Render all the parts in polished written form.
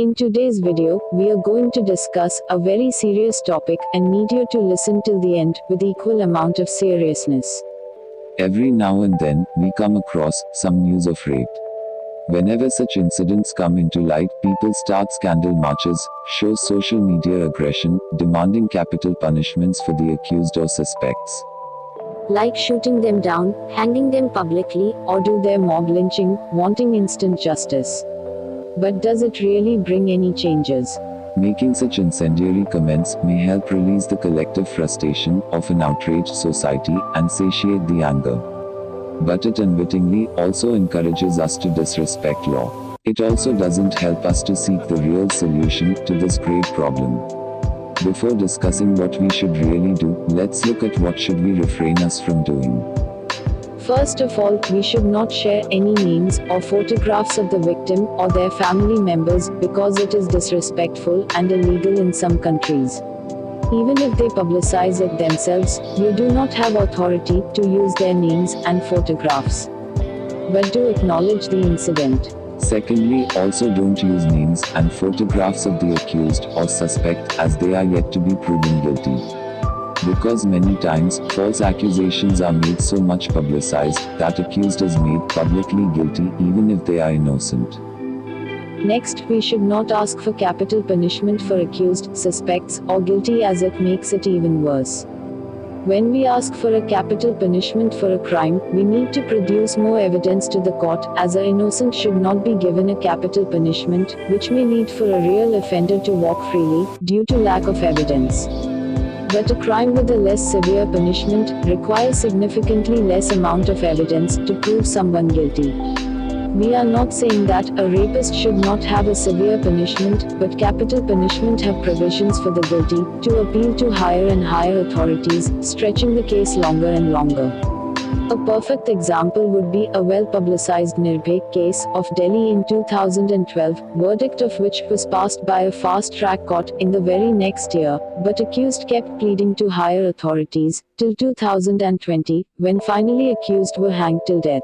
In today's video, we are going to discuss a very serious topic and need you to listen till the end with equal amount of seriousness. Every now and then, we come across some news of rape. Whenever such incidents come into light, people start scandal marches, show social media aggression, demanding capital punishments for the accused or suspects. Like shooting them down, hanging them publicly, or do their mob lynching, wanting instant justice. But does it really bring any changes? Making such incendiary comments may help release the collective frustration of an outraged society and satiate the anger. But it unwittingly also encourages us to disrespect law. It also doesn't help us to seek the real solution to this grave problem. Before discussing what we should really do, let's look at what should we refrain us from doing. First of all, we should not share any names or photographs of the victim or their family members because it is disrespectful and illegal in some countries. Even if they publicize it themselves, you do not have authority to use their names and photographs. But do acknowledge the incident. Secondly, also don't use names and photographs of the accused or suspect as they are yet to be proven guilty. Because many times, false accusations are made so much publicized that accused is made publicly guilty even if they are innocent. Next, we should not ask for capital punishment for accused, suspects, or guilty as it makes it even worse. When we ask for a capital punishment for a crime, we need to produce more evidence to the court, as an innocent should not be given a capital punishment, which may lead for a real offender to walk freely, due to lack of evidence. But a crime with a less severe punishment requires significantly less amount of evidence to prove someone guilty. We are not saying that a rapist should not have a severe punishment, but capital punishment have provisions for the guilty to appeal to higher and higher authorities, stretching the case longer and longer. A perfect example would be a well-publicized Nirbhay case of Delhi in 2012, verdict of which was passed by a fast-track court in the very next year, but accused kept pleading to higher authorities, till 2020, when finally accused were hanged till death.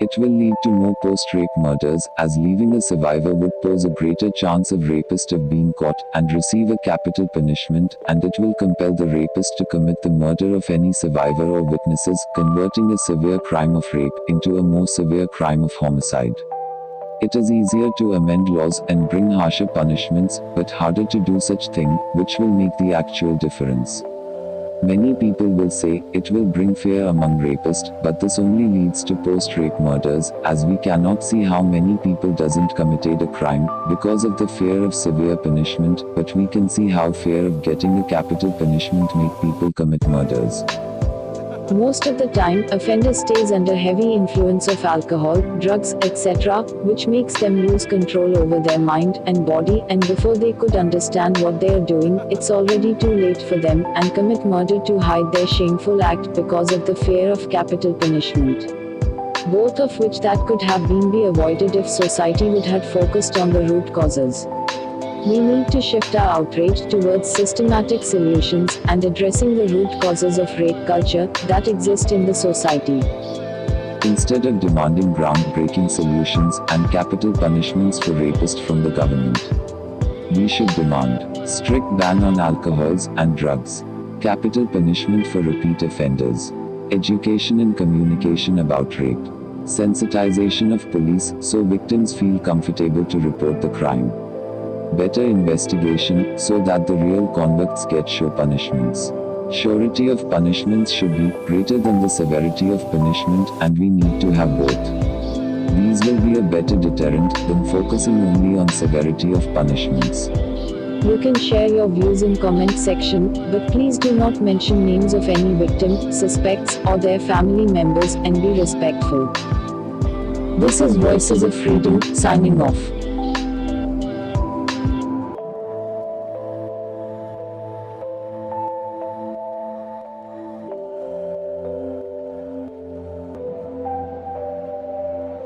It will lead to more post-rape murders, as leaving a survivor would pose a greater chance of rapist of being caught and receive a capital punishment, and it will compel the rapist to commit the murder of any survivor or witnesses, converting a severe crime of rape into a more severe crime of homicide. It is easier to amend laws and bring harsher punishments, but harder to do such thing, which will make the actual difference. Many people will say, it will bring fear among rapists, but this only leads to post-rape murders, as we cannot see how many people doesn't committed a crime, because of the fear of severe punishment, but we can see how fear of getting a capital punishment make people commit murders. Most of the time, offender stays under heavy influence of alcohol, drugs, etc., which makes them lose control over their mind and body, and before they could understand what they are doing, it's already too late for them, and commit murder to hide their shameful act because of the fear of capital punishment. Both of which that could have be avoided if society would have focused on the root causes. We need to shift our outrage towards systematic solutions and addressing the root causes of rape culture that exist in the society. Instead of demanding groundbreaking solutions and capital punishments for rapists from the government, we should demand strict ban on alcohols and drugs, capital punishment for repeat offenders, education and communication about rape, sensitization of police so victims feel comfortable to report the crime, better investigation so that the real convicts get sure punishments. Surety of punishments should be greater than the severity of punishment, and we need to have both. These will be a better deterrent than focusing only on severity of punishments. You can share your views in comment section, but please do not mention names of any victim, suspects, or their family members, and be respectful. This is Voices of Freedom, signing off.